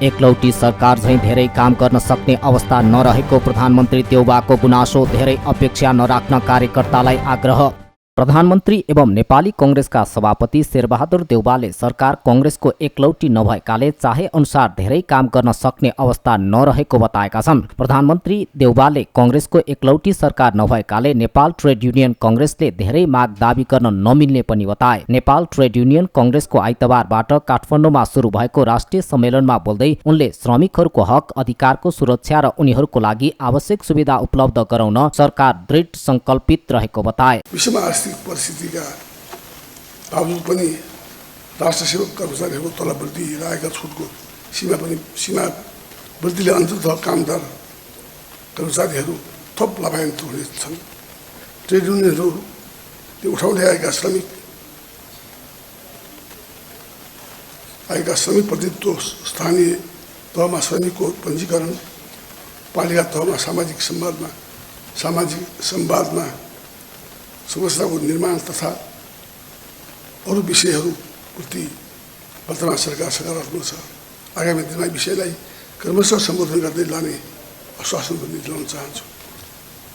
एकलौटी सरकार झैं धेरै काम गर्न सक्ने अवस्था नरहेको प्रधानमन्त्री देउबाको गुनासो। धेरै अपेक्षा नराख्न कार्यकर्तालाई आग्रह। प्रधानमन्त्री एवं नेपाली कांग्रेसका सभापति शेरबहादुर देउबाले सरकार कांग्रेसको एकलौटी नभएकाले चाहे अनुसार धेरै काम गर्न सक्ने अवस्था नरहेको बताएका छन्। प्रधानमन्त्री देउबाले कांग्रेसको एकलौटी सरकार नभएकाले नेपाल ट्रेड युनियन कांग्रेसले धेरै माग दाबी गर्न नमिल्ने पनि बताए। नेपाल ट्रेड युनियन कांग्रेसको आइतबारबाट काठमाडौँमा सुरु भएको राष्ट्रिय सम्मेलनमा बोल्दै उनले श्रमिकहरूको हक अधिकारको सुरक्षा र उनीहरूको लागि आवश्यक सुविधा उपलब्ध गराउन सरकार दृढ संकल्पित रहेको बताए। परिस्थितिका बावजुद पनि राष्ट्र सेवक कर्मचारीहरूको तलब वृद्धि र आयका छुटको सीमा वृद्धिले अन्ततः कामदार कर्मचारीहरू थप लाभान्वित हुनेछन्। ट्रेड युनियनहरूले उठाउँदै आएका श्रमिक प्रतिनिधित्व, स्थानीय तहमा श्रमिकको पञ्जीकरण, पालिका तहमा सामाजिक संवादमा संरचनाको निर्माण तथा अरू विषयहरूप्रति वर्तमान सरकार सकारात्मक छ। आगामी दिनमा विषयलाई क्रमशः सम्बोधन गर्दै लाने आश्वासन पनि दिलाउन चाहन्छु।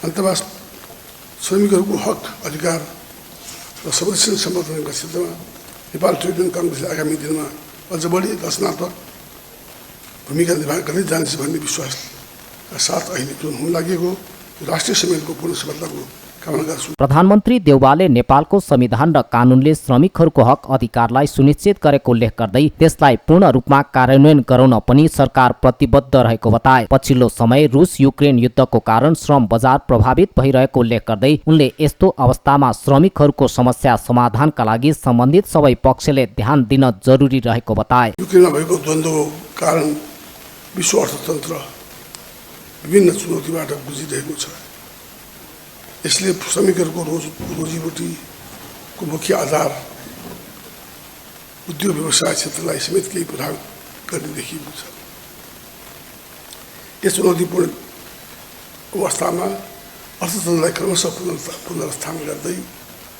अन्तमा श्रमिकहरूको हक अधिकार र संरक्षण सम्बोधनका क्षेत्रमा नेपाल ट्रेड युनियन कांग्रेसले आगामी दिनमा अझ बढी रचनात्मक भूमिका निर्वाह गर्दै जानेछ भन्ने विश्वासका साथ अहिले जुन हुन लागेको राष्ट्रिय सम्मेलनको पूर्ण सफलताको प्रधानमन्त्री देउबाले नेपालको संविधान र कानूनले श्रमिकहरूको हक अधिकारलाई सुनिश्चित गरेको उल्लेख गर्दै त्यसलाई पूर्ण रूपमा कार्यान्वयन गराउन पनि सरकार प्रतिबद्ध रहेको बताए। पछिल्लो समय रुस युक्रेन युद्धको कारण श्रम बजार प्रभावित भइरहेको उल्लेख गर्दै उनले यस्तो अवस्थामा श्रमिकहरूको समस्या समाधानका लागि सम्बन्धित सबै पक्षले ध्यान दिन जरुरी रहेको बताए। युक्रेनमा भएको द्वन्द्वको कारण विश्व अर्थतन्त्र विभिन्न चुनौतीबाट गुज्रिरहेको छ। यसले श्रमिकहरूको रोजीरोटीको मुख्य आधार उद्योग व्यवसाय क्षेत्रलाई समेत केही प्रभावित गर्ने देखिएको छ। यस चुनौतीपूर्ण अवस्थामा अर्थतन्त्रलाई क्रमशः पुनर्स्थापन गर्दै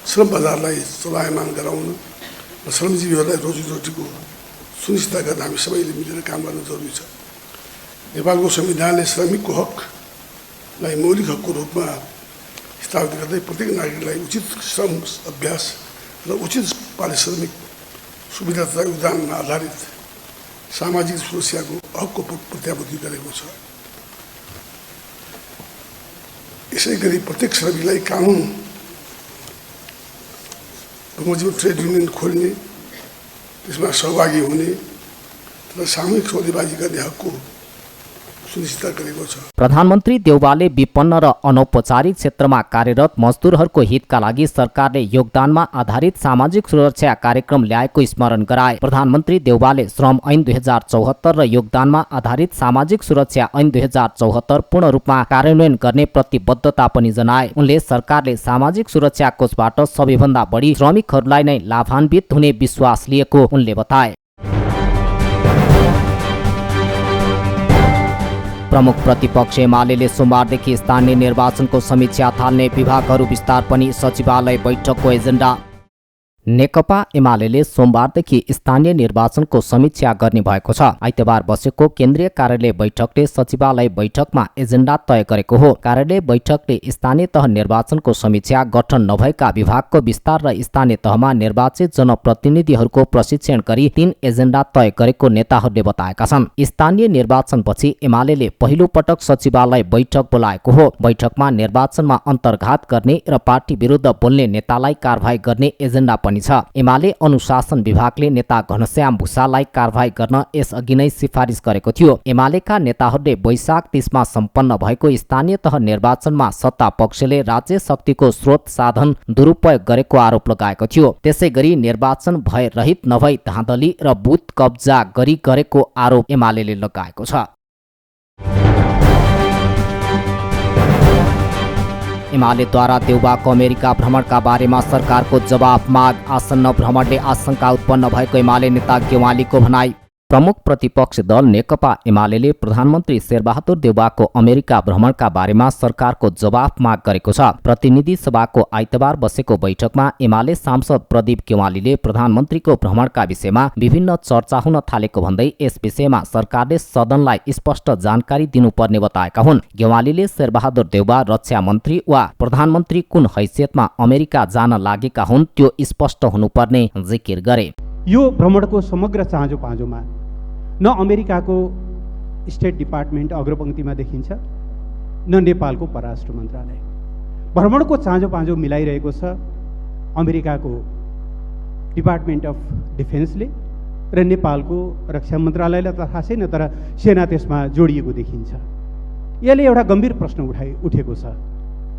श्रम बजारलाई चलायमान गराउन र श्रमजीवीहरूलाई रोजीरोटीको सुनिश्चित गर्न हामी सबैले मिलेर काम गर्न जरुरी छ। नेपालको संविधानले श्रमिकको हकलाई मौलिक हकको रूपमा स्थापित गर्दै प्रत्येक नागरिकलाई उचित श्रम अभ्यास र उचित पारिश्रमिक सुविधा तथा योगदानमा आधारित सामाजिक सुरक्षाको हकको प्रत्याभूति गरेको छ। यसै गरी प्रत्येक श्रमिकलाई कानुन बमोजिम ट्रेड युनियन खोल्ने, त्यसमा सहभागी हुने र सामूहिक सौदेबाजी गर्ने हकको प्रधानमन्त्री देउबाले विपन्न र अनौपचारिक क्षेत्रमा कार्यरत मजदुरहरूको हितका लागि सरकारले योगदानमा आधारित सामाजिक सुरक्षा कार्यक्रम ल्याएको स्मरण गराए। प्रधानमन्त्री देउबाले श्रम ऐन 2074 र योगदानमा आधारित सामाजिक सुरक्षा ऐन 2074 पूर्ण रूपमा कार्यान्वयन गर्ने प्रतिबद्धता पनि जनाए। उनले सरकारले सामाजिक सुरक्षा कोषबाट सबैभन्दा बढी श्रमिकहरूलाई नै लाभान्वित हुने विश्वास लिएको उनले बताए। प्रमुख प्रतिपक्ष एमाले सोमबारदेखि स्थानीय निर्वाचनको समीक्षा थाल्ने, विभागहरू विस्तार पनि सचिवालय बैठकको एजेन्डा। नेकपा एमाले सोमबारदेखि स्थानीय निर्वाचनको समीक्षा गर्ने भएको छ। आइतबार बसेको केन्द्रीय कार्यालय बैठकले सचिवालय बैठकमा एजेन्डा तय गरेको हो। कार्यालय बैठकले स्थानीय तह निर्वाचनको समीक्षा, गठन नभएका विभागको विस्तार र स्थानीय तहमा निर्वाचित जनप्रतिनिधिहरूको प्रशिक्षण गरी 3 एजेन्डा तय गरेको नेताहरूले बताएका छन्। स्थानीय निर्वाचनपछि एमाले पहिलो पटक सचिवालय बैठक बोलाएको हो। बैठकमा निर्वाचनमा अन्तर्घात गर्ने र पार्टी विरुद्ध बोल्ने नेतालाई कारबाही गर्ने एजेन्डा पनि छ। एमाले अनुशासन विभागले नेता घनश्याम भूषाललाई कारबाही गर्न यसअघि नै सिफारिस गरेको थियो। एमालेका नेताहरूले वैशाख 30 मा सम्पन्न भएको स्थानीय तह निर्वाचनमा सत्ता पक्षले राज्य शक्तिको स्रोत साधन दुरुपयोग गरेको आरोप लगाएको थियो। त्यसैगरी निर्वाचन भय रहित नभई धाँधली र बुथ कब्जा गरेको आरोप एमालेले लगाएको छ। एमालेद्वारा देउबाको अमेरिका भ्रमणका बारेमा सरकारको जवाफ माग। आसन्न भ्रमणले आशंका उत्पन्न भएको एमाले नेता गेवालीको भनाई। प्रमुख प्रतिपक्षी दल नेकपा एमाले प्रधानमन्त्री शेरबहादुर देउवाको अमेरिका भ्रमणका बारेमा सरकारको जवाफ माग गरेको छ। प्रतिनिधि सभाको आइतबार बसेको बैठकमा एमाले सांसद प्रदीप गेवालीले प्रधानमन्त्रीको भ्रमणका विषयमा विभिन्न चर्चा हुन थालेको भन्दै यस विषयमा सरकारले सदनलाई स्पष्ट जानकारी दिनुपर्ने बताएका हुन्। गेवालीले शेरबहादुर देउवा रक्षा मन्त्री वा प्रधानमन्त्री कुन हैसियतमा अमेरिका जान लागेका हुन् त्यो स्पष्ट हुनुपर्ने जिकिर गरे। यो भ्रमणको समग्र चाँजो पाँजोमा न अमेरिकाको स्टेट डिपार्टमेन्ट अग्रपङ्क्तिमा देखिन्छ न नेपालको परराष्ट्र मन्त्रालय। भ्रमणको चाँजो पाँजो मिलाइरहेको छ अमेरिकाको डिपार्टमेन्ट अफ डिफेन्सले र नेपालको रक्षा मन्त्रालयलाई त थाहा छैन, तर सेना त्यसमा जोडिएको देखिन्छ। यसले एउटा गम्भीर प्रश्न उठेको छ।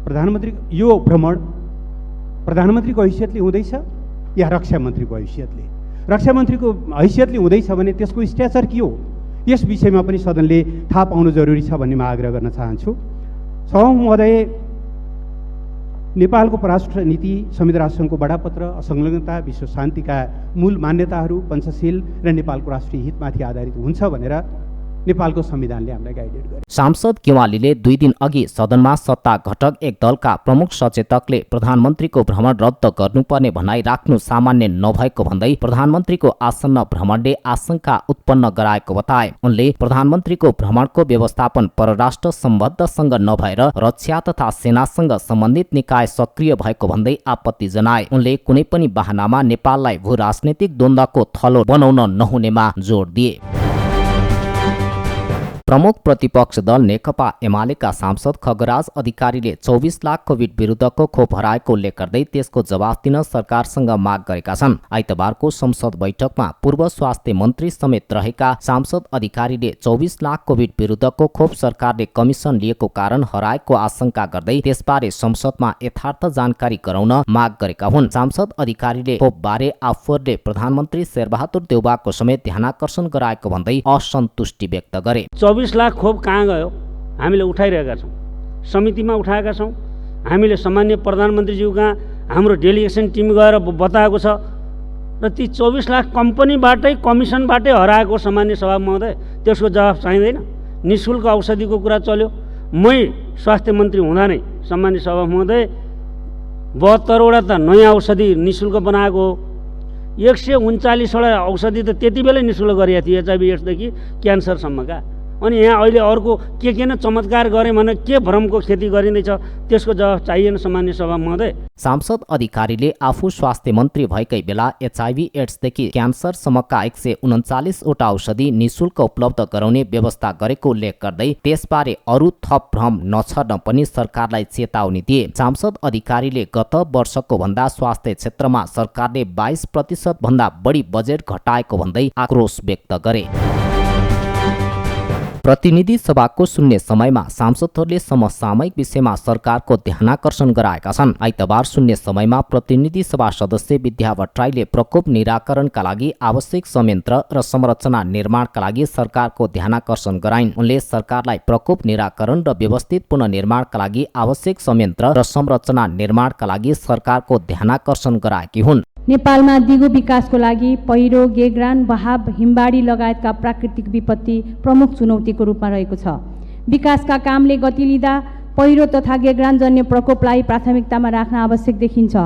प्रधानमन्त्री यो भ्रमण प्रधानमन्त्रीको हैसियतले हुँदैछ या रक्षा मन्त्रीको हैसियतले? रक्षा मन्त्रीको हैसियतले हुँदैछ भने त्यसको स्ट्याचर के हो, यस विषयमा पनि सदनले थाहा पाउनु जरुरी छ भन्ने म आग्रह गर्न चाहन्छु। सभामुख महोदय, नेपालको परराष्ट्र नीति संयुक्त राष्ट्रसङ्घको बडापत्र, असंलग्नता, विश्व शान्तिका मूल मान्यताहरू, पञ्चशील र नेपालको राष्ट्रिय हितमाथि आधारित हुन्छ भनेर नेपालको संविधानले हामीलाई गाइडेड गर्यो। सांसद गेवालीले 2 दिन अघि सदनमा सत्ता घटक एक दलका प्रमुख सचेतकले प्रधानमन्त्रीको भ्रमण रद्द गर्नुपर्ने भनाइ राख्नु सामान्य नभएको भन्दै प्रधानमन्त्रीको आसन्न भ्रमणले आशंका उत्पन्न गराएको बताए। उनले प्रधानमन्त्रीको भ्रमणको व्यवस्थापन परराष्ट्र सम्बद्धसँग नभएर रक्षा तथा सेनासँग सम्बन्धित निकाय सक्रिय भएको भन्दै आपत्ति जनाए। उनले कुनै पनि बहानामा नेपाललाई भू राजनैतिक द्वन्द्वको थलो बनाउन नहुनेमा जोड दिए। प्रमुख प्रतिपक्ष दल नेकपा एमालेका सांसद खगराज अधिकारीले 24 लाख कोभिड विरुद्धको खोप हराएको उल्लेख गर्दै त्यसको जवाफ दिन सरकारसँग माग गरेका छन्। आइतबारको संसद बैठकमा पूर्व स्वास्थ्य मन्त्री समेत रहेका सांसद अधिकारीले 24 लाख कोभिड विरुद्धको खोप सरकारले कमिसन लिएको कारण हराएको आशंका गर्दै त्यसबारे संसदमा यथार्थ जानकारी गराउन माग गरेका हुन्। सांसद अधिकारीले खोपबारे आफूहरूले प्रधानमन्त्री शेरबहादुर देउवाको समेत ध्यानाकर्षण गराएको भन्दै असन्तुष्टि व्यक्त गरे। 24 लाख खोप कहाँ गयो? हामीले उठाइरहेका छौँ, समितिमा उठाएका छौँ। हामीले सामान्य प्रधानमन्त्रीज्यू कहाँ हाम्रो डेलिगेसन टिम गएर बताएको छ र ती 24 लाख कम्पनीबाटै कमिसनबाटै हराएको सामान्य सभा महोदय, त्यसको जवाफ चाहिँदैन। निःशुल्क औषधिको कुरा चल्यो। मै स्वास्थ्य मन्त्री हुँदा नै सामान्य सभा महोदय 72वटा त नयाँ औषधि निःशुल्क बनाएको हो। 139वटा औषधि त त्यति बेलै निःशुल्क गरिएको थियो, एचआइभी एड्सदेखि क्यान्सरसम्मका। अनि यहाँ अहिले अर्को के न चमत्कार गरे भने के भ्रमको खेती गरिँदैछ, त्यसको जवाफ चाहिएन सामान्य सभा महोदय। सांसद अधिकारीले आफू स्वास्थ्य मन्त्री भएकै बेला एचआइभी एड्सदेखि क्यान्सरसम्मका 139वटा औषधि निःशुल्क उपलब्ध गराउने व्यवस्था गरेको उल्लेख गर्दै त्यसबारे अरू थप भ्रम नछर्न पनि सरकारलाई चेतावनी दिए। सांसद अधिकारीले गत वर्षको भन्दा स्वास्थ्य क्षेत्रमा सरकारले 22% भन्दा बढी बजेट घटाएको भन्दै आक्रोश व्यक्त गरे। प्रतिनिधि सभाको शून्य समयमा सांसदहरूले समसामयिक विषयमा सरकारको ध्यानाकर्षण गराएका छन्। आइतबार शून्य समयमा प्रतिनिधि सभा सदस्य विद्या भट्टराईले प्रकोप निराकरणका लागि आवश्यक संयन्त्र र संरचना निर्माणका लागि सरकारको ध्यानाकर्षण गराइन्। उनले सरकारलाई प्रकोप निराकरण र व्यवस्थित पुनर्निर्माणका लागि आवश्यक संयन्त्र र संरचना निर्माणका लागि सरकारको ध्यानाकर्षण गराएकी हुन्। नेपालमा दिगो विकासको लागि पहिरो, गेग्रान, बहाव, हिमबाडी लगायतका प्राकृतिक विपत्ति प्रमुख चुनौतीको रूपमा रहेको छ। विकासका कामले गति लिँदा पहिरो तथा गेग्रान जन्य प्रकोपलाई प्राथमिकतामा राख्न आवश्यक देखिन्छ।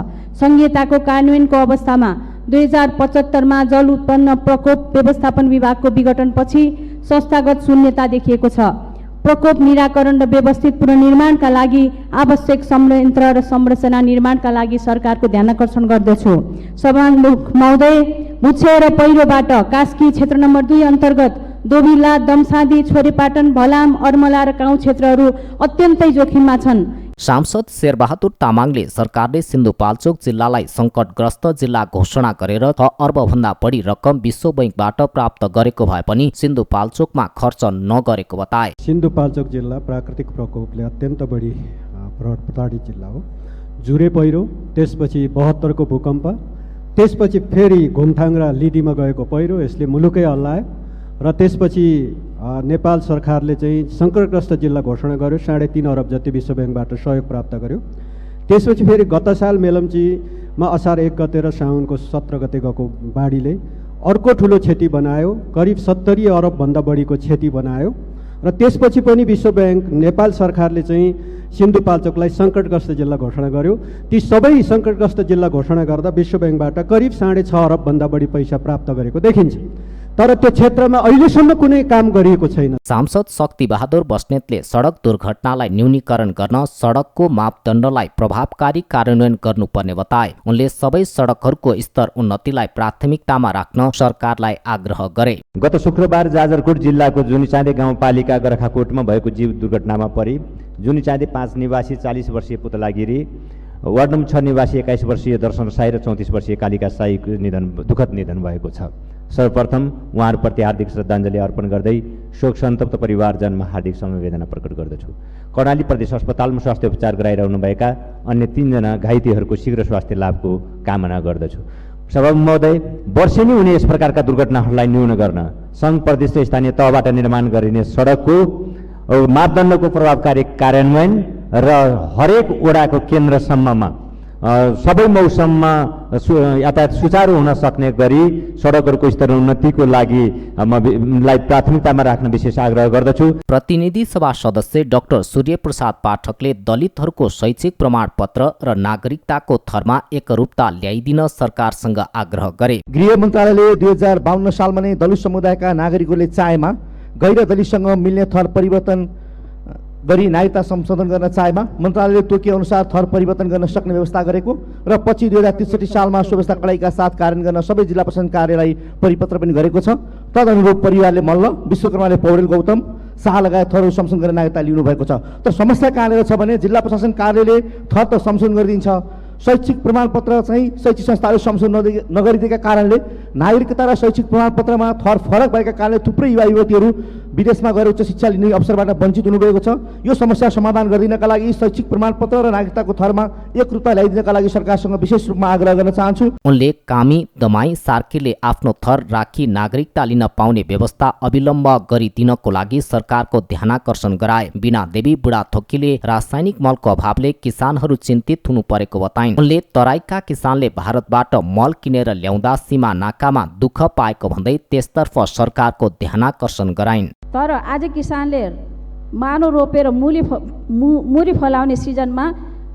संहिताको कार्यान्वयनको अवस्थामा 2075मा जल उत्पन्न प्रकोप व्यवस्थापन विभागको विघटनपछि संस्थागत शून्यता देखिएको छ। प्रकोप निराकरण र व्यवस्थित पुनर्निर्माणका लागि आवश्यक संयन्त्र र संरचना निर्माणका लागि सरकारको ध्यानाकर्षण गर्दछु। सभामुख महोदय, भूक्षय र पहिरोबाट कास्की क्षेत्र नम्बर 2 अन्तर्गत दोबिला, दमसादी, छोरेपाटन, भलाम, अर्मला र काउँ क्षेत्रहरू अत्यन्तै जोखिममा छन्। सांसद शेरबहादुर तामाङले सरकारले सिन्धुपाल्चोक जिल्लालाई सङ्कटग्रस्त जिल्ला घोषणा गरेर 6 अर्बभन्दा बढी रकम विश्व बैंकबाट प्राप्त गरेको भए पनि सिन्धुपाल्चोकमा खर्च नगरेको बताए। सिन्धुपाल्चोक जिल्ला प्राकृतिक प्रकोपले अत्यन्त बढी प्रताडित जिल्ला हो। जुरे पहिरो, त्यसपछि 72 को भूकम्प, त्यसपछि फेरि घुमथाङ र लिडीमा गएको पहिरो, यसले मुलुकै हल्लायो र त्यसपछि नेपाल सरकारले चाहिँ सङ्कटग्रस्त जिल्ला घोषणा गर्यो। 3.5 अरब जति विश्व ब्याङ्कबाट सहयोग प्राप्त गर्यो। त्यसपछि फेरि गत साल मेलम्चीमा असार 1 गते र साउनको 17 गते गएको बाढीले अर्को ठुलो क्षति बनायो, करिब 70 अरबभन्दा बढीको क्षति बनायो। र त्यसपछि पनि विश्व ब्याङ्क नेपाल सरकारले चाहिँ सिन्धुपाल्चोकलाई सङ्कटग्रस्त जिल्ला घोषणा गर्यो। ती सबै सङ्कटग्रस्त जिल्ला घोषणा गर्दा विश्व ब्याङ्कबाट करिब 6.5 अरबभन्दा बढी पैसा प्राप्त गरेको देखिन्छ, तर त्यो क्षेत्रमा अहिलेसम्म कुनै काम गरिएको छैन। सांसद शक्ति बहादुर बस्नेतले सडक दुर्घटनालाई न्यूनीकरण गर्न सडकको मापदण्डलाई प्रभावकारी कार्यान्वयन गर्नुपर्ने बताए। उनले सबै सडकहरूको स्तर उन्नतिलाई प्राथमिकतामा राख्न सरकारलाई आग्रह गरे। गत शुक्रबार जाजरकोट जिल्लाको जुनीचाँदे गाउँपालिका गरखाकोटमा भएको जीव दुर्घटनामा परि जुनीचाँदे 5 निवासी 40 वर्षीय पुतला गिरी, वार्ड नम्बर 6 निवासी 21 वर्षीय दर्शन साई र 34 वर्षीय कालिका साईको दुःखद निधन भएको छ। सर्वप्रथम उहाँहरूप्रति हार्दिक श्रद्धाञ्जली अर्पण गर्दै शोक सन्तप्त परिवारजनमा हार्दिक समवेदना प्रकट गर्दछु। कर्णाली प्रदेश अस्पतालमा स्वास्थ्य उपचार गराइरहनुभएका अन्य 3 जना घाइतेहरूको शीघ्र स्वास्थ्य लाभको कामना गर्दछु। सभामुख महोदय, वर्षेनी हुने यस प्रकारका दुर्घटनाहरूलाई न्यून गर्न सङ्घ प्रदेश र स्थानीय तहबाट निर्माण गरिने सडकको मापदण्डको प्रभावकारी कार्यान्वयन र हरेक वडाको केन्द्रसम्ममा सबै मौसममा यातायात सुचारू हुन सक्ने गरी सडकहरूको स्तर उन्नतिको लागि प्राथमिकतामा राख्न विशेष आग्रह गर्दछु। प्रतिनिधि सभा सदस्य डाक्टर सूर्य प्रसाद पाठकले दलितहरूको शैक्षिक प्रमाणपत्र र नागरिकताको थरमा एकरूपता ल्याइदिन सरकारसँग आग्रह गरे। गृह मन्त्रालयले 2052 सालमा नै दलित समुदायका नागरिकहरूले चाहेमा गैर दलितसँग मिल्ने थर परिवर्तन गरी नागरिकता संशोधन गर्न चाहेमा मन्त्रालयले तोके अनुसार थर परिवर्तन गर्न सक्ने व्यवस्था गरेको र पछि 2063 सालमा सुव्यवस्था कडाइका साथ कार्यान्वयन गर्न सबै जिल्ला प्रशासन कार्यालय परिपत्र पनि गरेको छ। तदनुरूप परिवारले मल्ल, विश्वकर्माले पौडेल गौतम शाह लगायत थरहरू संशोधन गरेर नागरिकता लिनु भएको छ। तर समस्या कहाँनिर छ भने जिल्ला प्रशासन कार्यालयले थर त संशोधन गरिदिन्छ, शैक्षिक प्रमाणपत्र चाहिँ शैक्षिक संस्थाहरू संशोधन नगरिदिएका कारणले नागरिकता र शैक्षिक प्रमाणपत्रमा थर फरक भएका कारणले थुप्रै युवा युवतीहरू विदेशमा गएर उच्च शिक्षा लिने अवसरबाट वञ्चित हुनुभएको छ। यो समस्या समाधान गरिदिनका लागि शैक्षिक प्रमाणपत्र र नागरिकताको थरमा एकरूपता ल्याइदिनका लागि सरकारसँग विशेष रूपमा आग्रह गर्न चाहन्छु। उनले कामी दमाई सार्कीले आफ्नो थर राखी नागरिकता लिन पाउने व्यवस्था अविलम्ब गरिदिनको लागि सरकारको ध्यानाकर्षण गराए। बीना देवी बुढाथोकीले रासायनिक मलको अभावले किसानहरू चिन्तित हुनु परेको बताइन्। उनले तराईका किसानले भारतबाट मल किनेर ल्याउँदा सीमा नाकामा दुःख पाएको भन्दै त्यसतर्फ सरकारको ध्यानाकर्षण गराइन्। तर आज किसानले मानो रोपेर मुरी फलाउने सिजनमा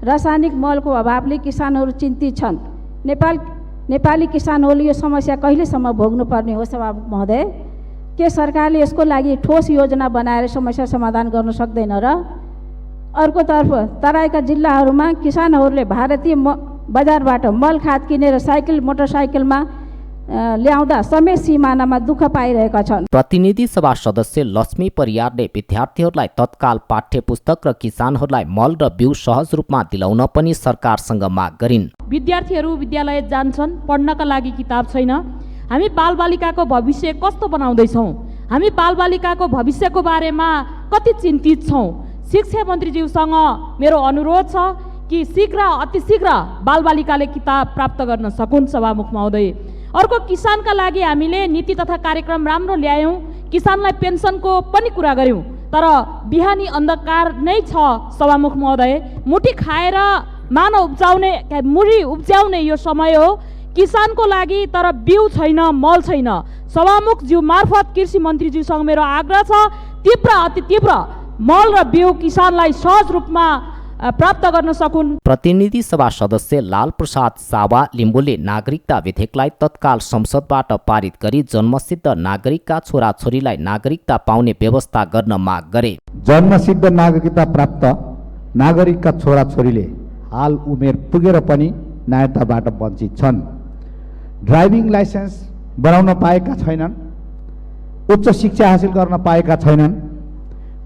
रासायनिक मलको अभावले किसानहरू चिन्तित छन्। नेपाली किसानहरूले यो समस्या कहिलेसम्म भोग्नुपर्ने हो सभामुख महोदय? के सरकारले यसको लागि ठोस योजना बनाएर समस्या समाधान गर्न सक्दैन र? अर्कोतर्फ तराईका जिल्लाहरूमा किसानहरूले भारतीय बजारबाट मल खाद किनेर साइकल मोटरसाइकलमा ल्याउँदा समेत सिमानामा दुःख पाइरहेका छन्। प्रतिनिधि सभा सदस्य लक्ष्मी परियारले विद्यार्थीहरूलाई तत्काल पाठ्य पुस्तक र किसानहरूलाई मल र बिउ सहज रूपमा दिलाउन पनि सरकारसँग माग गरिन्। विद्यार्थीहरू विद्यालय जान्छन्, पढ्नका लागि किताब छैन। हामी बालबालिकाको भविष्य कस्तो बनाउँदैछौँ? हामी बालबालिकाको भविष्यको बारेमा कति चिन्तित छौँ? शिक्षा मन्त्रीज्यूसँग मेरो अनुरोध छ कि अति शीघ्र बालबालिकाले किताब प्राप्त गर्न सकुन्। सभामुख महोदय, अर्को किसानका लागि हामीले नीति तथा कार्यक्रम राम्रो ल्यायौँ, किसानलाई पेन्सनको पनि कुरा गऱ्यौँ, तर बिहानी अन्धकार नै छ। सभामुख महोदय, मुठी खाएर मुठी उब्जाउने यो समय हो किसानको लागि, तर बिउ छैन, मल छैन। सभामुखज्यू मार्फत कृषि मन्त्रीज्यूसँग मेरो आग्रह छ, अति तीव्र मल र बिउ किसानलाई सहज रूपमा प्राप्त गर्न सकुन्। प्रतिनिधि सभा सदस्य लाल प्रसाद सावा लिम्बुले नागरिकता विधेयकलाई तत्काल संसदबाट पारित गरी जन्मसिद्ध नागरिकका छोराछोरीलाई नागरिकता पाउने व्यवस्था गर्न माग गरे। जन्मसिद्ध नागरिकता प्राप्त नागरिकका छोराछोरीले हाल उमेर पुगेर पनि नागरिकताबाट वञ्चित छन्। ड्राइभिङ लाइसेन्स बनाउन पाएका छैनन्, उच्च शिक्षा हासिल गर्न पाएका छैनन्,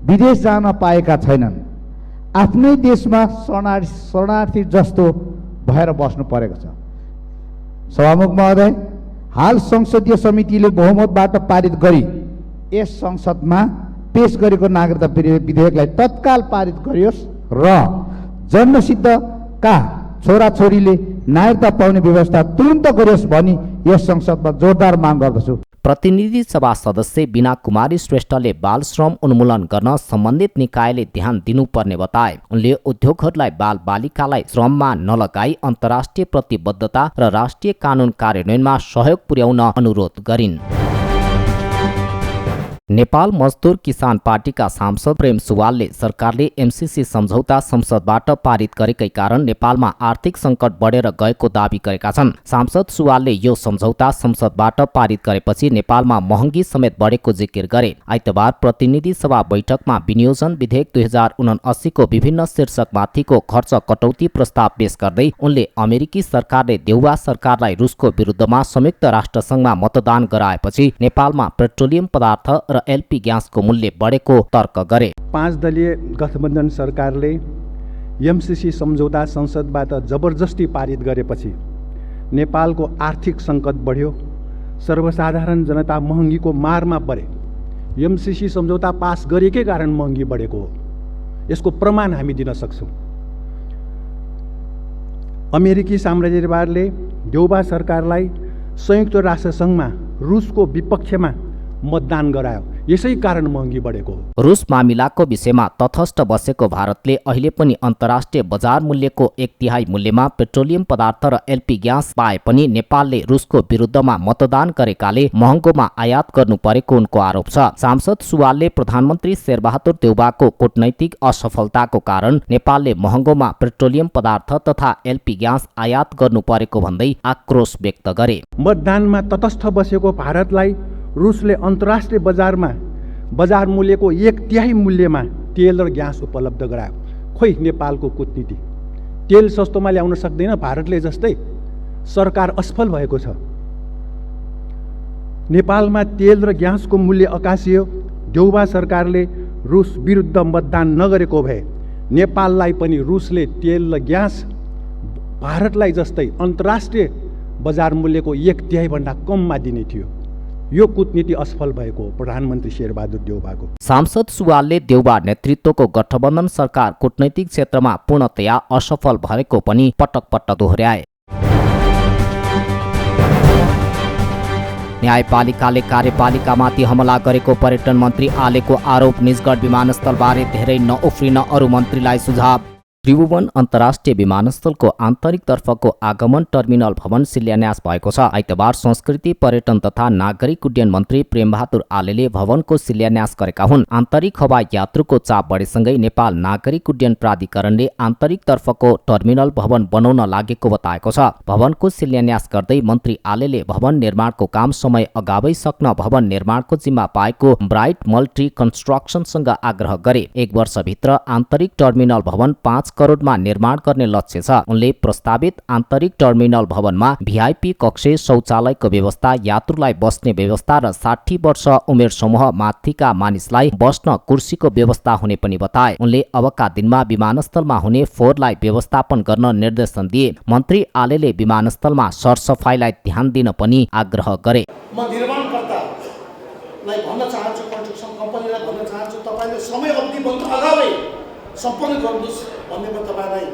विदेश जान पाएका छैनन्, आफ्नै देशमा शरणार्थी जस्तो भएर बस्नु परेको छ। सभामुख महोदय, हाल संसदीय समितिले बहुमतबाट पारित गरी यस संसदमा पेश गरेको नागरिकता विधेयकलाई तत्काल पारित गरियोस् र जन्मसिद्धका छोराछोरीले नागरिकता पाउने व्यवस्था तुरन्त गरियोस् भनी यस संसदमा जोरदार माग गर्दछु। प्रतिनिधि सभा सदस्य बिना कुमारी श्रेष्ठले बाल श्रम उन्मूलन गर्न सम्बन्धित निकायले ध्यान दिनुपर्ने बताए। उनले उद्योगहरूलाई बाल बालिकालाई श्रममा नलगाई अन्तर्राष्ट्रिय प्रतिबद्धता र राष्ट्रिय कानून कार्यान्वयनमा सहयोग पुर्याउन अनुरोध गरिन्। नेपाल मजदुर किसान पार्टीका सांसद प्रेम सुवालले सरकारले एमसीसी सम्झौता संसदबाट पारित गरेकै कारण नेपालमा आर्थिक सङ्कट बढेर गएको दावी गरेका छन्। सांसद सुवालले यो सम्झौता संसदबाट पारित गरेपछि नेपालमा महँगी समेत बढेको जिकिर गरे। आइतबार प्रतिनिधि सभा बैठकमा विनियोजन विधेयक 2079 को विभिन्न शीर्षकमाथिको खर्च कटौती प्रस्ताव पेश गर्दै उनले अमेरिकी सरकारले देउवा सरकारलाई रुसको विरुद्धमा संयुक्त राष्ट्रसङ्घमा मतदान गराएपछि नेपालमा पेट्रोलियम पदार्थ र एलपी ग्यासको मूल्य बढेको तर्क गरे। 5 दलीय गठबन्धन सरकारले एमसीसी सम्झौता संसदबाट जबरजस्ती पारित गरेपछि नेपालको आर्थिक सङ्कट बढ्यो, सर्वसाधारण जनता महँगीको मारमा परे। एमसीसी सम्झौता पास गरेकै कारण महँगी बढेको हो। यसको प्रमाण हामी दिन सक्छौँ। अमेरिकी साम्राज्यवादले देउबा सरकारलाई संयुक्त राष्ट्रसङ्घमा रुसको विपक्षमा मतदान गरायो, यसै कारण महँगी बढेको हो। रुस मामिलाको विषयमा तटस्थ बसेको भारतले अहिले पनि अन्तर्राष्ट्रिय बजार मूल्यको 1/3 मूल्यमा पेट्रोलियम पदार्थ र एलपी ग्यास पाए पनि नेपालले रुसको विरुद्धमा मतदान गरेकाले महँगोमा आयात गर्नु परेको उनको आरोप छ। सांसद सुवालले प्रधानमन्त्री शेरबहादुर देउबाको कूटनैतिक असफलताको कारण नेपालले महँगोमा पेट्रोलियम पदार्थ तथा एलपी ग्यास आयात गर्नु परेको भन्दै आक्रोश व्यक्त गरे। मतदानमा तटस्थ बसेको भारतलाई रुसले अन्तर्राष्ट्रिय बजारमा बजार मूल्यको 1/3 मूल्यमा तेल र ग्यास उपलब्ध गरायो। खोइ नेपालको कूटनीति, तेल सस्तोमा ल्याउन सक्दैन भारतले जस्तै, सरकार असफल भएको छ। नेपालमा तेल र ग्यासको मूल्य अकासियो। देउबा सरकारले रुस विरुद्ध मतदान नगरेको भए नेपाललाई पनि रुसले तेल र ग्यास भारतलाई जस्तै अन्तर्राष्ट्रिय बजार मूल्यको 1/3 भन्दा कममा दिने थियो। यो कूटनीति असफल भएको हो प्रधानमन्त्री शेरबहादुर देउबाको। सांसद सुवालले देउबा नेतृत्वको गठबन्धन सरकार कूटनैतिक क्षेत्रमा पूर्णतया असफल भएको पनि पटक पटक दोहोर्याए। न्यायपालिकाले कार्यपालिकामाथि हमला गरेको पर्यटन मन्त्री आलेको आरोप। निजगढ विमानस्थलबारे धेरै नउफ्रिन अरू मन्त्रीलाई सुझाव। त्रिभुवन अन्तर्राष्ट्रिय विमानस्थलको आन्तरिकतर्फको आगमन टर्मिनल भवन शिलान्यास भएको छ। आइतबार संस्कृति पर्यटन तथा नागरिक उड्डयन मन्त्री प्रेमबहादुर आलेले भवनको शिलान्यास गरेका हुन्। आन्तरिक हवाई यात्रुको चाप बढेसँगै नेपाल नागरिक उड्डयन प्राधिकरणले आन्तरिकतर्फको टर्मिनल भवन बनाउन लागेको बताएको छ। भवनको शिलान्यास गर्दै मन्त्री आलेले भवन निर्माणको काम समय अगावै सक्न भवन निर्माणको जिम्मा पाएको ब्राइट मल्टी कन्स्ट्रक्सनसँग आग्रह गरे। 1 वर्षभित्र आन्तरिक टर्मिनल भवन 5 करोडमा निर्माण गर्ने लक्ष्य छ। उनले प्रस्तावित आन्तरिक टर्मिनल भवनमा भिआइपी कक्ष, शौचालयको व्यवस्था, यात्रुलाई बस्ने व्यवस्था र 60 वर्ष उमेर समूह माथिका मानिसलाई बस्न कुर्सीको व्यवस्था हुने पनि बताए। उनले अबका दिनमा विमानस्थलमा हुने फोहोरलाई व्यवस्थापन गर्न निर्देशन दिए। मन्त्री आलेले विमानस्थलमा सरसफाइलाई ध्यान दिन पनि आग्रह गरे। म निर्माणकर्तालाई भन्न चाहन्छु, कन्स्ट्रक्सन कम्पनीलाई भन्न चाहन्छु, तपाईले समय अवधिभन्दा अगावै सम्पन्न गर्नुहोस् भन्ने म तपाईँलाई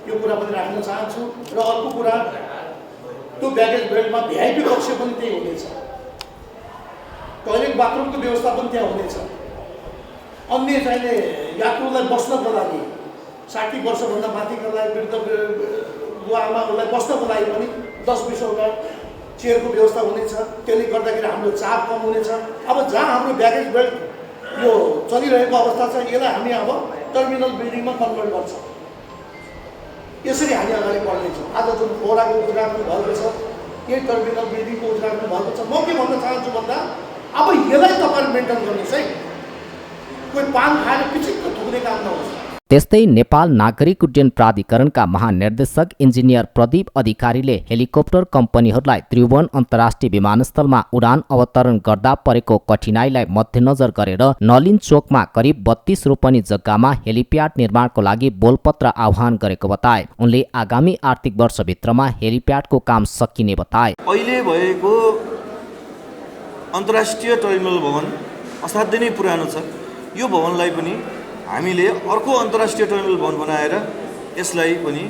यो कुरा पनि राख्न चाहन्छु। र अर्को कुरा, त्यो ब्यागेज बेल्टमा भिआइपी कक्ष पनि त्यही हुनेछ, टोयलेट बाथरुमको व्यवस्था पनि त्यहाँ हुनेछ। अन्य चाहिने यात्रुलाई बस्नको लागि 60 वर्षभन्दा माथिकालाई, वृद्ध बुवा आमाहरूलाई बस्नको लागि पनि 10-20 वटा चेयरको व्यवस्था हुनेछ। त्यसले गर्दाखेरि हाम्रो चाप कम हुनेछ। अब जहाँ हाम्रो ब्यागेज बेल्ट यो चलिरहेको अवस्था छ, यसलाई हामी अब टर्मिनल बिल्डिङमा कन्भर्ट गर्छौँ। यसरी हामी अगाडि बढ्दैछौँ। आज जुन फोहोराको उद्घाटन भएको छ, यही टर्मिनल बिल्डिङको उद्घाटन भएको छ। म के भन्न चाहन्छु भन्दा, अब यसलाई तपाईँले मेन्टेन गर्नुहोस् है, कोही पान खाएर पिचिक्क थुक्ने काम नहोस्। त्यस्तै नेपाल नागरिक उड्डयन प्राधिकरणका महानिर्देशक इन्जिनियर प्रदीप अधिकारीले हेलिकप्टर कम्पनीहरूलाई त्रिभुवन अन्तर्राष्ट्रिय विमानस्थलमा उडान अवतरण गर्दा परेको कठिनाइलाई मध्यनजर गरेर नलिन चोकमा करिब 32 रोपनी जग्गामा हेलिप्याड निर्माणको लागि बोलपत्र आह्वान गरेको बताए। उनले आगामी आर्थिक वर्षभित्रमा हेलिप्याडको काम सकिने बताए। अहिले भएको अन्तर्राष्ट्रिय टर्मिनल भवन असाध्यै नै पुरानो छ। यो भवनलाई पनि हामीले अर्को अन्तर्राष्ट्रिय टर्मिनल भवन बनाएर यसलाई पनि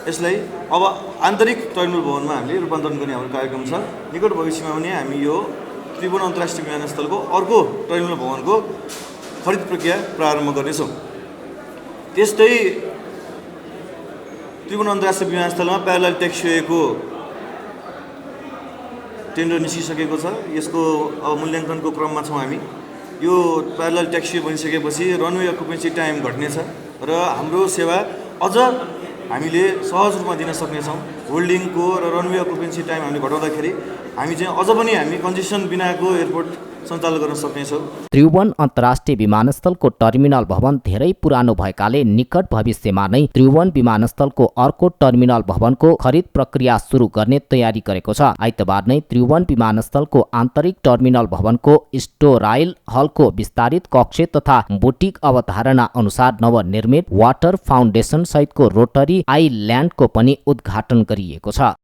यसलाई अब आन्तरिक टर्मिनल भवनमा हामीले रूपान्तरण गर्ने हाम्रो कार्यक्रम छ। निकट भविष्यमा पनि हामी यो त्रिभुवन अन्तर्राष्ट्रिय विमानस्थलको अर्को टर्मिनल भवनको खरिद प्रक्रिया प्रारम्भ गर्नेछौँ। त्यस्तै त्रिभुवन अन्तर्राष्ट्रिय विमानस्थलमा प्यारालाल ट्याक्सीवेको टेन्डर निस्किसकेको छ। यसको अब मूल्याङ्कनको क्रममा छौँ हामी। यो प्यारालाल ट्याक्सीवे बनिसकेपछि रनवे अकुपेन्सी टाइम घट्नेछ र हाम्रो सेवा अझ हामीले सहज रूपमा दिन सक्नेछौँ। होल्डिङको र रनवे अकुपेन्सी टाइम हामीले घटाउँदाखेरि हामी चाहिँ अझ पनि हामी कन्जेसन बिनाको एयरपोर्ट सञ्चालन गर्न सक्नेछौँ। त्रिभुवन अन्तर्राष्ट्रिय विमानस्थलको टर्मिनल भवन धेरै पुरानो भएकाले निकट भविष्यमा नै त्रिभुवन विमानस्थलको अर्को टर्मिनल भवनको खरिद प्रक्रिया सुरु गर्ने तयारी गरेको छ। आइतबार नै त्रिभुवन विमानस्थलको आन्तरिक टर्मिनल भवनको स्टोराइल हलको विस्तारित कक्ष तथा बुटिक अवधारणा अनुसार नवनिर्मित वाटर फाउन्डेसन सहितको रोटरी आइल्यान्डको पनि उद्घाटन गरिएको छ।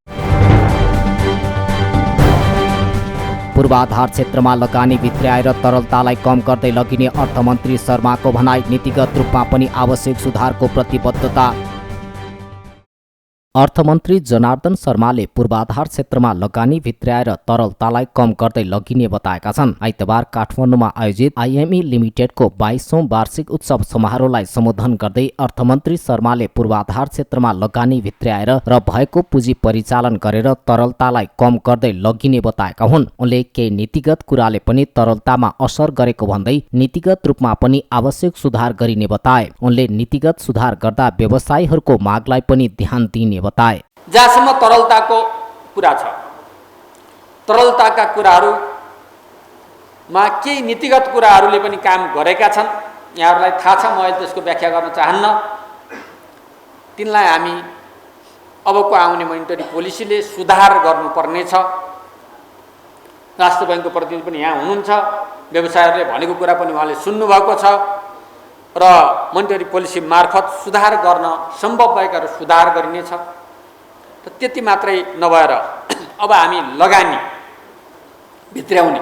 पूर्वाधार क्षेत्रमा लगानी भित्र्याएर तरलतालाई कम गर्दै लगिने अर्थमन्त्री शर्माको भनाई। नीतिगत रूपमा पनि आवश्यक सुधारको प्रतिबद्धता। अर्थमन्त्री जनार्दन शर्माले पूर्वाधार क्षेत्रमा लगानी भित्र्याएर तरलतालाई कम गर्दै लगिने बताएका छन्। आइतबार काठमाडौँमा आयोजित आइएमई लिमिटेडको 22औं वार्षिक उत्सव समारोहलाई सम्बोधन गर्दै अर्थमन्त्री शर्माले पूर्वाधार क्षेत्रमा लगानी भित्र्याएर र भएको पुँजी परिचालन गरेर तरलतालाई कम गर्दै लगिने बताएका हुन्। उनले केही नीतिगत कुराले पनि तरलतामा असर गरेको भन्दै नीतिगत रूपमा पनि आवश्यक सुधार गरिने बताए। उनले नीतिगत सुधार गर्दा व्यवसायीहरूको मागलाई पनि ध्यान दिइने बताए। जहाँसम्म तरलताको कुरा छ, तरलताका कुराहरूमा केही नीतिगत कुराहरूले पनि काम गरेका छन्। यहाँहरूलाई थाहा छ, म अहिले त्यसको व्याख्या गर्न चाहन्न। तिनलाई हामी अबको आउने मोनिटरी पोलिसीले सुधार गर्नुपर्नेछ। राष्ट्र बैङ्कको प्रतिनिधि पनि यहाँ हुनुहुन्छ, व्यवसायहरूले भनेको कुरा पनि उहाँले सुन्नुभएको छ र मोनिटरी पोलिसी मार्फत सुधार गर्न सम्भव भएकाहरू सुधार गरिनेछ। र त्यति मात्रै नभएर अब हामी लगानी भित्र्याउने,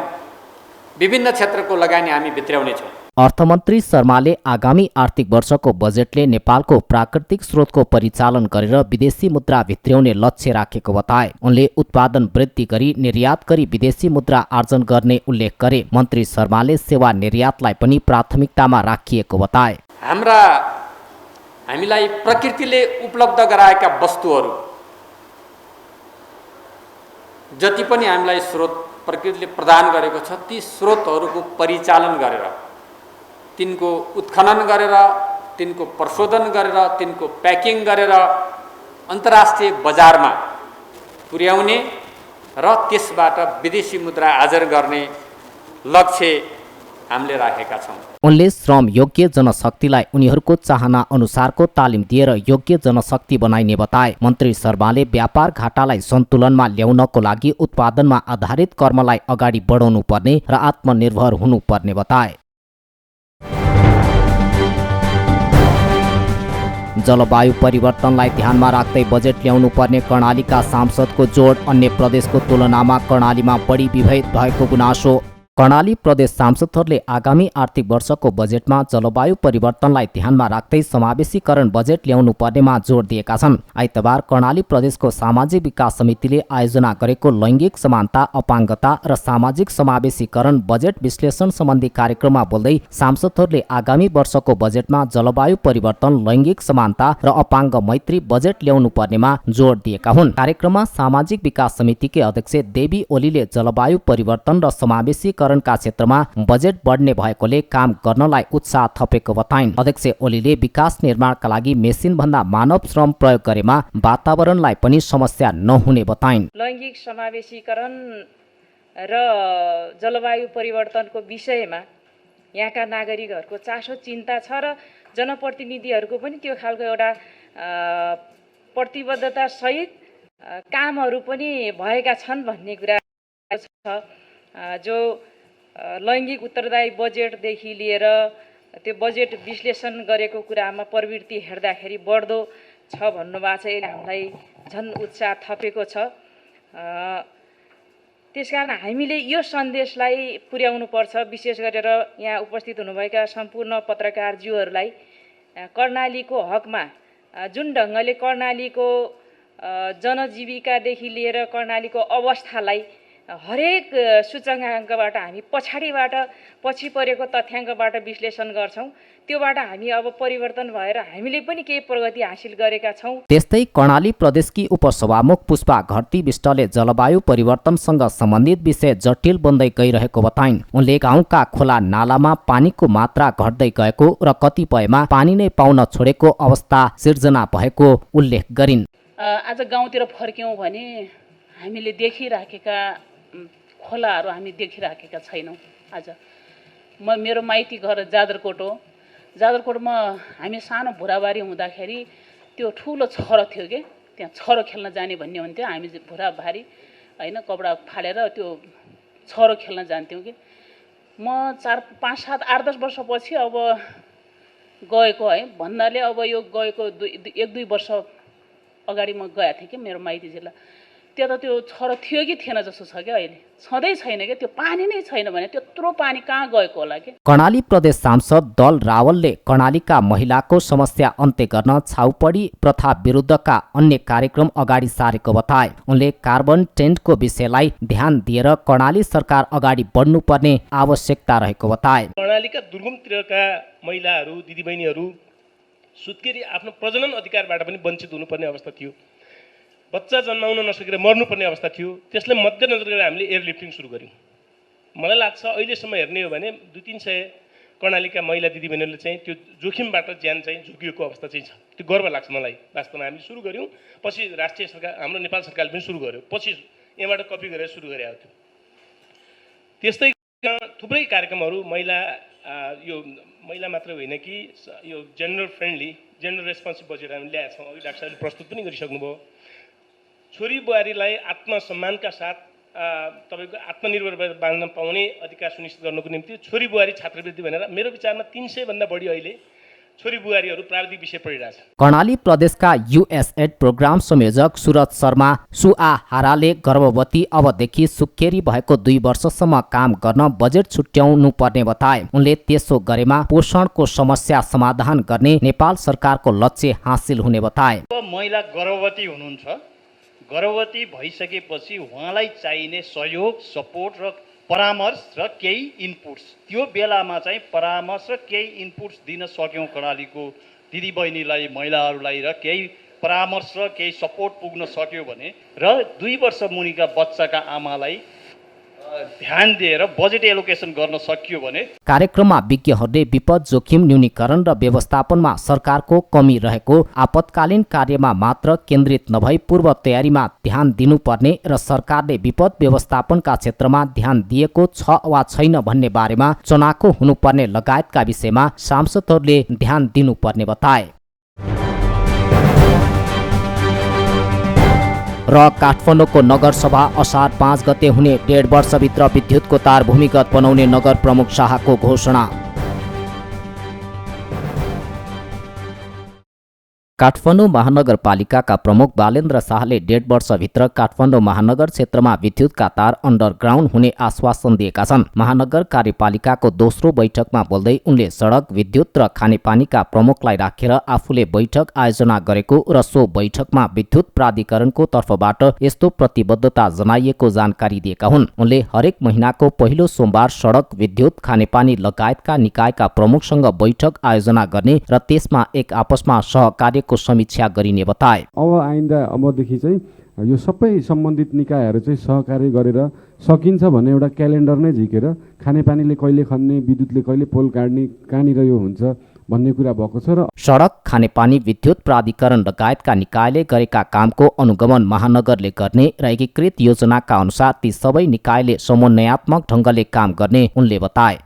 विभिन्न क्षेत्रको लगानी हामी भित्र्याउनेछौँ। अर्थमन्त्री शर्माले आगामी आर्थिक वर्षको बजेटले नेपालको प्राकृतिक स्रोतको परिचालन गरेर विदेशी मुद्रा भित्र्याउने लक्ष्य राखेको बताए। उनले उत्पादन वृद्धि गरी निर्यात गरी विदेशी मुद्रा आर्जन गर्ने उल्लेख गरे। मन्त्री शर्माले सेवा निर्यातलाई पनि प्राथमिकतामा राखिएको बताए। हामीलाई प्रकृतिले उपलब्ध गराएका वस्तुहरू जति पनि हामीलाई स्रोत प्रकृतिले प्रदान गरेको छ, ती स्रोतहरूको परिचालन गरेर, तिनको उत्खनन गरेर, तिनको प्रशोधन गरेर, तिनको प्याकिङ गरेर अन्तर्राष्ट्रिय बजारमा पुर्याउने र त्यसबाट विदेशी मुद्रा आर्जन गर्ने लक्ष्य हामीले राखेका छौँ। उनले श्रम योग्य जनशक्तिलाई उनीहरूको चाहना अनुसारको तालिम दिएर योग्य जनशक्ति बनाइने बताए। मन्त्री शर्माले व्यापार घाटालाई सन्तुलनमा ल्याउनको लागि उत्पादनमा आधारित कर्मलाई अगाडि बढाउनु पर्ने र आत्मनिर्भर हुनुपर्ने बताए। जलवायु परिवर्तनलाई ध्यानमा राख्दै बजेट ल्याउनु पर्ने कर्णालीका सांसदको जोड। अन्य प्रदेशको तुलनामा कर्णालीमा बढी विभेद भएको गुनासो। कर्णाली प्रदेश सांसदहरूले आगामी आर्थिक वर्षको बजेटमा जलवायु परिवर्तनलाई ध्यानमा राख्दै समावेशीकरण बजेट ल्याउनु पर्नेमा जोड दिएका छन्। आइतबार कर्णाली प्रदेशको सामाजिक विकास समितिले आयोजना गरेको लैङ्गिक समानता, अपाङ्गता र सामाजिक समावेशीकरण बजेट विश्लेषण सम्बन्धी कार्यक्रममा बोल्दै सांसदहरूले आगामी वर्षको बजेटमा जलवायु परिवर्तन, लैङ्गिक समानता र अपाङ्ग मैत्री बजेट ल्याउनु पर्नेमा जोड दिएका हुन्। कार्यक्रममा सामाजिक विकास समितिकी अध्यक्ष देवी ओलीले जलवायु परिवर्तन र समावेशी का क्षेत्रमा बजेट बढ्ने भएकोले काम गर्नलाई उत्साह थपेको बताइन्। अध्यक्ष ओलीले विकास निर्माणका लागि मेसिन भन्दा मानव श्रम प्रयोग गरेमा वातावरणलाई पनि समस्या नहुने बताइन्। लैङ्गिक समावेशीकरण र जलवायु परिवर्तनको विषयमा यहाँका नागरिकहरूको चासो चिन्ता छ र जनप्रतिनिधिहरूको पनि त्यो खालको एउटा प्रतिबद्धता सहित कामहरू पनि भएका छन् भन्ने कुरा छ। जो लैङ्गिक उत्तरदायी बजेटदेखि लिएर त्यो बजेट विश्लेषण गरेको कुरामा प्रवृत्ति हेर्दाखेरि बढ्दो छ भन्नुभएको छ। यसले हामीलाई झन् उत्साह थपेको छ। त्यसकारण हामीले यो सन्देशलाई पुर्याउनुपर्छ। विशेष गरेर यहाँ उपस्थित हुनुभएका सम्पूर्ण पत्रकारज्यूहरूलाई कर्णालीको हकमा जुन ढङ्गले कर्णालीको जनजीविकादेखि लिएर कर्णालीको अवस्थालाई हरेक सूचकाङ्कबाट हामी पछाडिबाट पछि परेको तथ्याङ्कबाट विश्लेषण गर्छौँ, त्योबाट हामी अब परिवर्तन भएर हामीले पनि केही प्रगति हासिल गरेका छौँ। त्यस्तै कर्णाली प्रदेशकी उपसभामुख पुष्पा घरती विष्टले जलवायु परिवर्तनसँग सम्बन्धित विषय जटिल बन्दै गइरहेको बताइन्। उनले गाउँका खोला नालामा पानीको मात्रा घट्दै गएको र कतिपयमा पानी नै पाउन छोडेको अवस्था सिर्जना भएको उल्लेख गरिन्। आज गाउँतिर फर्क्यौँ भने हामीले देखिराखेका खोलाहरू हामी देखिराखेका छैनौँ। आज मेरो माइती घर जाजरकोट हो। जाजरकोटमा हामी सानो भुराबारी हुँदाखेरि त्यो ठुलो छरो थियो कि त्यहाँ छरो खेल्न जाने भन्ने हुन्थ्यो। हामी भुराबारी होइन कपडा फालेर त्यो छरो खेल्न जान्थ्यौँ कि म 4, 5, 7, 8, 10 वर्षपछि अब गएको है भन्नाले अब यो गएको 1-2 वर्ष अगाडि म गएको थिएँ कि मेरो माइती जिल्ला। त्यता त्यो छरो थियो कि थिएन जस्तो छ क्या, अहिले छँदै छैन क्या, त्यो पानी नै छैन भने त्यत्रो पानी कहाँ गएको होला कि। कर्णाली प्रदेश सांसद दल रावलले कर्णालीका महिलाको समस्या अन्त्य गर्न छाउपडी प्रथा विरुद्धका अन्य कार्यक्रम अगाडि सारेको बताए। उनले कार्बन टेन्टको विषयलाई ध्यान दिएर कर्णाली सरकार अगाडि बढ्नुपर्ने आवश्यकता रहेको बताए। कर्णालीका दुर्गमतिरका महिलाहरू दिदीबहिनीहरू सुत्केरी आफ्नो प्रजनन अधिकारबाट पनि वञ्चित हुनुपर्ने अवस्था थियो। बच्चा जन्माउन नसकेर मर्नुपर्ने अवस्था थियो। त्यसलाई मध्यनजर गरेर हामीले एयरलिफ्टिङ सुरु गऱ्यौँ। मलाई लाग्छ अहिलेसम्म हेर्ने हो भने 200-300 कर्णालीका महिला दिदीबहिनीहरूले चाहिँ त्यो जोखिमबाट ज्यान चाहिँ जोगिएको अवस्था चाहिँ छ। त्यो गर्व लाग्छ मलाई। वास्तवमा हामीले सुरु गऱ्यौँ, पछि राष्ट्रिय सरकार हाम्रो नेपाल सरकारले पनि सुरु गर्यो, पछि यहाँबाट कपी गरेर सुरु गरेको थियो। त्यस्तै थुप्रै कार्यक्रमहरू यो महिला मात्र होइन कि यो gender friendly gender responsive budget हामीले ल्याएका छौँ। अघि डाक्टर साहबले प्रस्तुत पनि गरिसक्नुभयो। छोरी बुहारीलाई आत्मसम्मानका साथ तपाईँको आत्मनिर्भर बाँध्न पाउने अधिकार सुनिश्चित गर्नको निम्ति छोरी बुहारी छात्रवृत्ति भनेर मेरो विचारमा 300 भन्दा बढी अहिले छोरी बुहारीहरू प्राविधिक विषय पढिरहेछ। कर्णाली प्रदेशका USAID प्रोग्राम संयोजक सुरज शर्मा सुआहाराले गर्भवती अवदेखि सुक्केरी भएको 2 वर्षसम्म काम गर्न बजेट छुट्याउनु पर्ने बताए। उनले त्यसो गरेमा पोषणको समस्या समाधान गर्ने नेपाल सरकारको लक्ष्य हासिल हुने बताए। महिला गर्भवती हुनुहुन्छ, गर्भवती भइसकेपछि उहाँलाई चाहिने सहयोग, सपोर्ट र परामर्श र केही इनपुट्स, त्यो बेलामा चाहिँ परामर्श र केही इनपुट्स दिन सक्यौँ कर्णालीको दिदीबहिनीलाई, महिलाहरूलाई र केही परामर्श र केही सपोर्ट पुग्न सक्यो भने र 2 वर्ष मुनिका बच्चाका आमालाई ध्यान दिएर बजेट एलोकेसन गर्न सकियो भने। कार्यक्रममा विज्ञहरूले विपद जोखिम न्यूनीकरण र व्यवस्थापनमा सरकारको कमी रहेको, आपतकालीन कार्यमा मात्र केन्द्रित नभई पूर्व तयारीमा ध्यान दिनुपर्ने र सरकारले विपद व्यवस्थापनका क्षेत्रमा ध्यान दिएको छ वा छैन भन्ने बारेमा चनाखो हुनुपर्ने लगायतका विषयमा सांसदहरूले ध्यान दिनुपर्ने बताए। र काठमाडौँको नगरसभा असार 5 गते हुने 1.5 वर्षभित्र विद्युतको तार भूमिगत बनाउने नगर प्रमुख शाहको घोषणा। काठमाडौँ महानगरपालिकाका प्रमुख बालेन्द्र शाहले 1.5 वर्षभित्र काठमाडौँ महानगर क्षेत्रमा विद्युतका तार अन्डरग्राउन्ड हुने आश्वासन दिएका छन्। महानगर कार्यपालिकाको दोस्रो बैठकमा बोल्दै उनले सडक, विद्युत र खानेपानीका प्रमुखलाई राखेर आफूले बैठक आयोजना गरेको र सो बैठकमा विद्युत प्राधिकरणको तर्फबाट यस्तो प्रतिबद्धता जनाइएको जानकारी दिएका हुन्। उनले हरेक महिनाको पहिलो सोमबार सडक, विद्युत, खानेपानी लगायतका निकायका प्रमुखसँग बैठक आयोजना गर्ने र त्यसमा एक आपसमा सहकार्यको समीक्षा गरिने बताए। अब आइन्दा अबदेखि चाहिँ यो सबै सम्बन्धित निकायहरू चाहिँ सहकार्य गरेर सकिन्छ भन्ने एउटा क्यालेन्डर नै झिकेर खानेपानीले कहिले खन्ने, विद्युतले कहिले पोल काट्ने, कहाँनिर यो हुन्छ भन्ने कुरा भएको छ। र सडक, खानेपानी, विद्युत प्राधिकरण लगायतका निकायले गरेका कामको अनुगमन महानगरले गर्ने र एकीकृत योजनाका अनुसार ती सबै निकायले समन्वयात्मक ढङ्गले काम गर्ने उनले बताए।